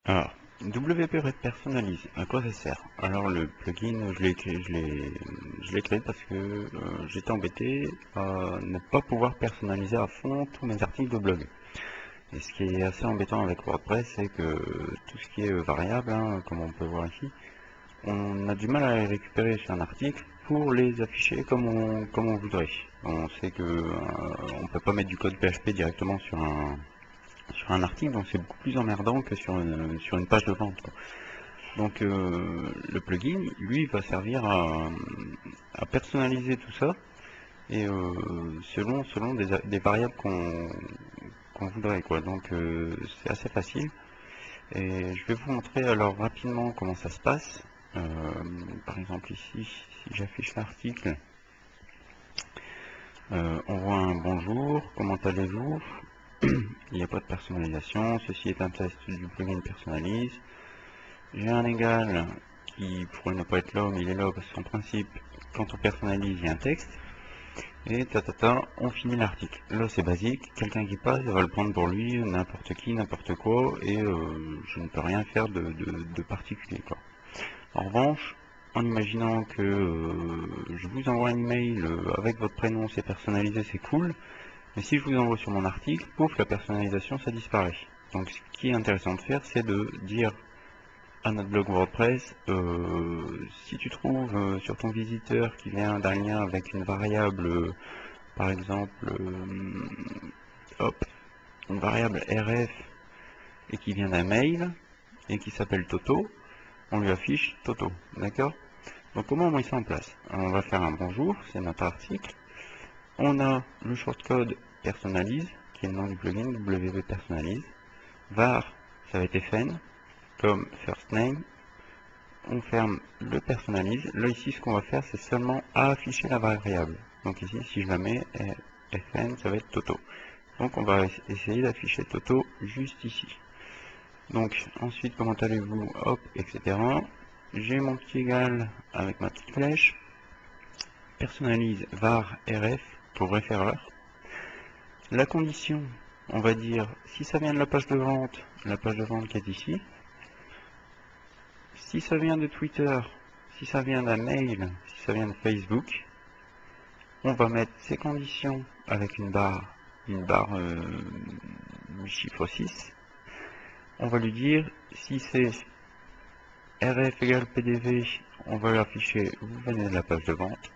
Alors, WP personnalise, à quoi ça sert? Alors le plugin, je l'ai créé parce que j'étais embêté à ne pas pouvoir personnaliser à fond tous mes articles de blog. Et ce qui est assez embêtant avec WordPress, c'est que tout ce qui est variable, hein, comme on peut voir ici, on a du mal à les récupérer sur un article pour les afficher comme on voudrait. On sait que on peut pas mettre du code PHP directement sur un article, donc c'est beaucoup plus emmerdant que sur une page de vente, quoi. Donc le plugin, lui, va servir à personnaliser tout ça et selon des variables qu'on voudrait, quoi. Donc c'est assez facile. Et je vais vous montrer alors rapidement comment ça se passe. Par exemple ici, si j'affiche l'article, on voit un bonjour, comment allez-vous? Il n'y a pas de personnalisation, ceci est un test du plugin personnalise. J'ai un égal qui pourrait ne pas être là, mais il est là parce qu'en principe, quand on personnalise, il y a un texte. Et on finit l'article. Là, c'est basique, quelqu'un qui passe, il va le prendre pour lui, n'importe qui, n'importe quoi, et je ne peux rien faire de particulier, quoi. En revanche, en imaginant que je vous envoie un email avec votre prénom, c'est personnalisé, c'est cool, mais si je vous envoie sur mon article, pouf, la personnalisation, ça disparaît. Donc ce qui est intéressant de faire, c'est de dire à notre blog WordPress, si tu trouves sur ton visiteur qui vient d'un lien avec une variable, par exemple, hop, une variable rf et qui vient d'un mail et qui s'appelle Toto, on lui affiche Toto, d'accord? Donc comment on met ça en place? On va faire un bonjour, c'est notre article. On a le shortcode personnalise, qui est le nom du plugin, WP personnalise. Var, ça va être fn, comme first name. On ferme le personnalise. Là ici, ce qu'on va faire, c'est seulement afficher la variable. Donc ici, si je la mets fn, ça va être Toto. Donc on va essayer d'afficher Toto juste ici. Donc ensuite, comment allez-vous? Hop, etc. J'ai mon petit égal avec ma petite flèche. Personnalise var rf pour référeur. La condition, on va dire, si ça vient de la page de vente qui est ici. Si ça vient de Twitter, si ça vient d'un mail, si ça vient de Facebook, on va mettre ces conditions avec une barre chiffre 6. On va lui dire, si c'est rf égale pdv, on va l'afficher, vous venez de la page de vente.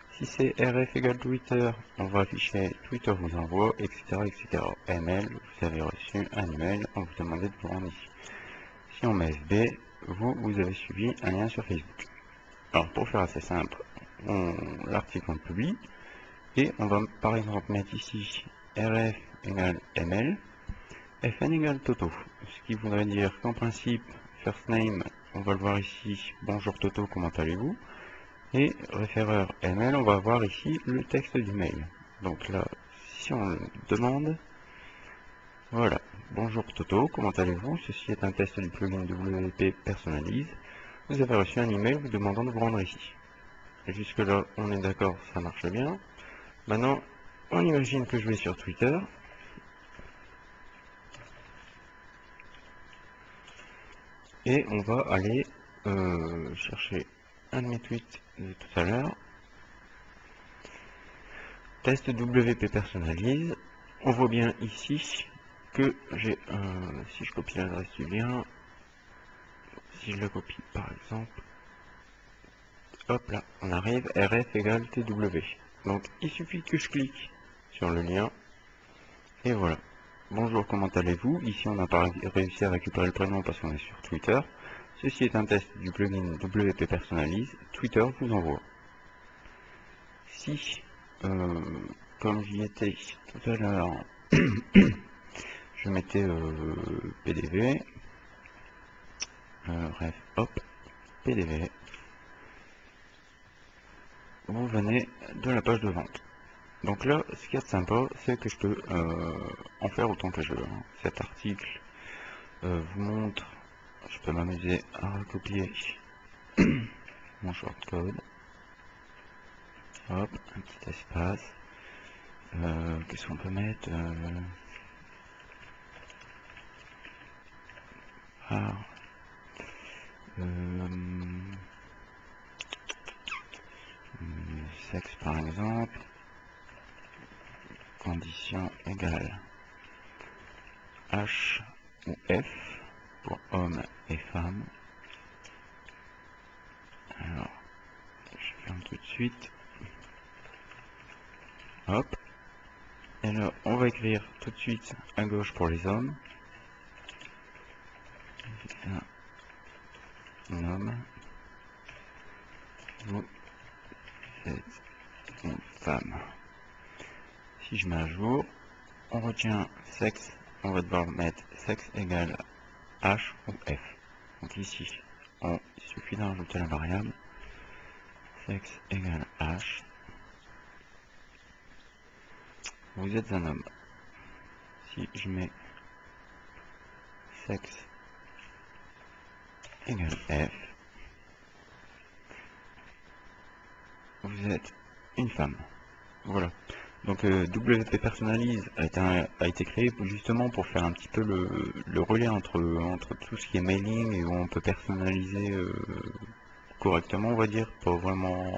Si c'est rf égale Twitter, on va afficher Twitter vous envoie, etc., etc. ML, vous avez reçu un email, on vous demandait de vous rendre ici. Si on met FB, vous avez suivi un lien sur Facebook. Alors pour faire assez simple, l'article on le publie, et on va par exemple mettre ici rf égale ml, fn égale Toto. Ce qui voudrait dire qu'en principe, first name, on va le voir ici, bonjour Toto, comment allez-vous? Et référeur ml, on va voir ici le texte du mail. Donc là, si on le demande, voilà, bonjour Toto, comment allez-vous? Ceci est un test du plugin WP personnalise. Vous avez reçu un email vous demandant de vous rendre ici. Jusque là, on est d'accord, ça marche bien. Maintenant, on imagine que je vais sur Twitter. Et on va aller chercher un de mes tweets de tout à l'heure. Test WP personnalise. On voit bien ici que j'ai, si je copie l'adresse du lien, si je le copie par exemple, hop là, on arrive, rf égale tw. Donc il suffit que je clique sur le lien, et voilà. Bonjour, comment allez-vous? Ici on n'a pas réussi à récupérer le prénom parce qu'on est sur Twitter. Ceci est un test du plugin WP personnalise, Twitter vous envoie. Si, comme j'y étais tout à l'heure, je mettais PDV, bref, hop, PDV, vous venez de la page de vente. Donc là, ce qui est sympa, c'est que je peux en faire autant que je veux. Cet article vous montre, je peux m'amuser à recopier mon shortcode. Hop, un petit espace. Qu'est-ce qu'on peut mettre var sexe par exemple, condition égale H ou F pour homme et femme. Alors, je ferme tout de suite. Hop. Et là, on va écrire tout de suite à gauche pour les hommes. Un homme. Vous êtes une femme. Si je mets à jour, on retient sexe. On va devoir mettre sexe égale H ou F. Donc ici, il suffit d'ajouter la variable sexe égale H. Vous êtes un homme. Si je mets sexe égale F, vous êtes une femme. Voilà. Donc WP Personalise a été créé justement pour faire un petit peu le relais entre tout ce qui est mailing et où on peut personnaliser correctement, on va dire, pas vraiment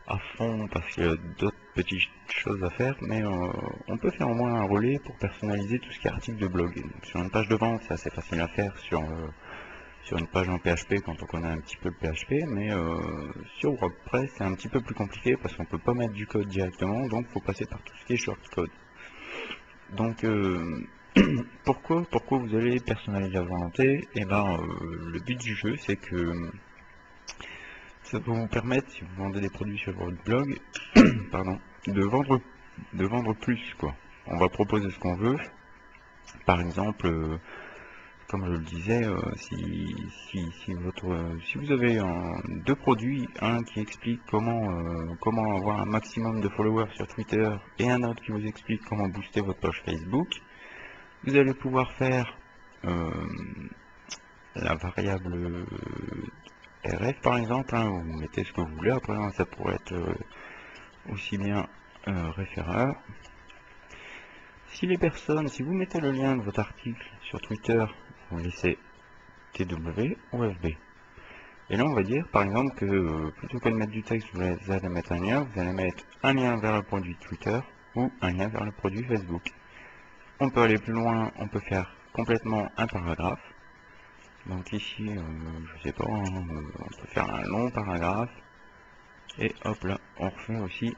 à fond parce qu'il y a d'autres petites choses à faire, mais on peut faire au moins un relais pour personnaliser tout ce qui est article de blog. Donc, sur une page de vente, c'est assez facile à faire sur une page en PHP quand on connaît un petit peu le PHP, mais sur WordPress c'est un petit peu plus compliqué parce qu'on peut pas mettre du code directement, donc il faut passer par tout ce qui est shortcode. Donc pourquoi vous allez personnaliser à volonté? Et ben le but du jeu c'est que ça va vous permettre, si vous vendez des produits sur votre blog, pardon, de vendre plus quoi. On va proposer ce qu'on veut. Par exemple, comme je le disais, si vous avez deux produits, un qui explique comment avoir un maximum de followers sur Twitter et un autre qui vous explique comment booster votre page Facebook, vous allez pouvoir faire la variable RF par exemple, hein, vous mettez ce que vous voulez, après hein, ça pourrait être aussi bien référeur. Si vous mettez le lien de votre article sur Twitter, vous laissez TW ou FB. Et là on va dire par exemple que plutôt que de mettre du texte, vous allez mettre un lien, vous allez mettre un lien vers le produit Twitter ou un lien vers le produit Facebook. On peut aller plus loin, on peut faire complètement un paragraphe. Donc ici, je sais pas, on peut faire un long paragraphe. Et hop là, on refait aussi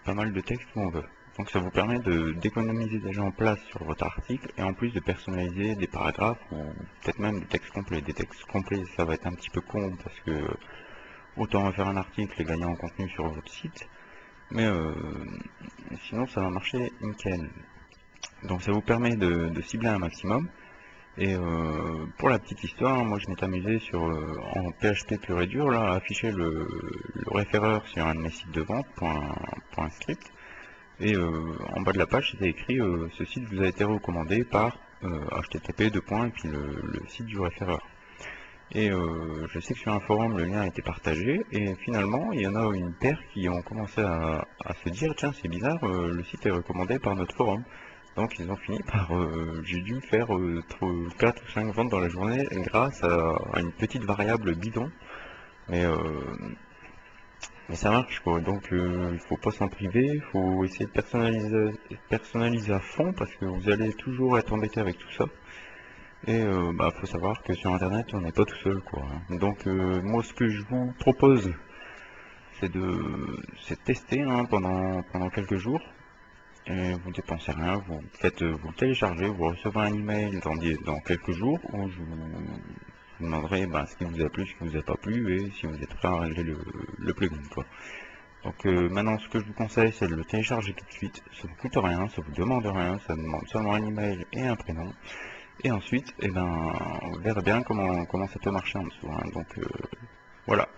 pas mal de texte où on veut. Donc ça vous permet d'économiser déjà en place sur votre article et en plus de personnaliser des paragraphes ou peut-être même des textes complets. Des textes complets, ça va être un petit peu con parce que autant refaire un article et gagner en contenu sur votre site, mais sinon ça va marcher nickel. Donc ça vous permet de cibler un maximum. Et pour la petite histoire, moi je m'étais amusé en PHP pur et dur là, à afficher le référeur sur un de mes sites de vente pour un script. Et en bas de la page c'était écrit ce site vous a été recommandé par http et puis le site du référeur. Et je sais que sur un forum le lien a été partagé et finalement il y en a une paire qui ont commencé à se dire tiens c'est bizarre, le site est recommandé par notre forum. Donc ils ont fini par, j'ai dû faire 4 ou 5 ventes dans la journée grâce à une petite variable bidon. Mais ça marche quoi, donc il faut pas s'en priver, il faut essayer de personnaliser à fond parce que vous allez toujours être embêté avec tout ça. Et faut savoir que sur internet on n'est pas tout seul quoi. Donc moi ce que je vous propose c'est de tester hein, pendant quelques jours. Et vous dépensez rien, vous le téléchargez, vous recevrez un email dans quelques jours où je vous demanderai ce qui vous a plu, ce qui vous a pas plu et si vous êtes prêt à régler le plugin quoi. Donc maintenant ce que je vous conseille c'est de le télécharger tout de suite, ça vous coûte rien, ça vous demande rien, ça demande seulement un email et un prénom. Et ensuite, on verra bien comment ça peut marcher en dessous. Hein. Donc voilà.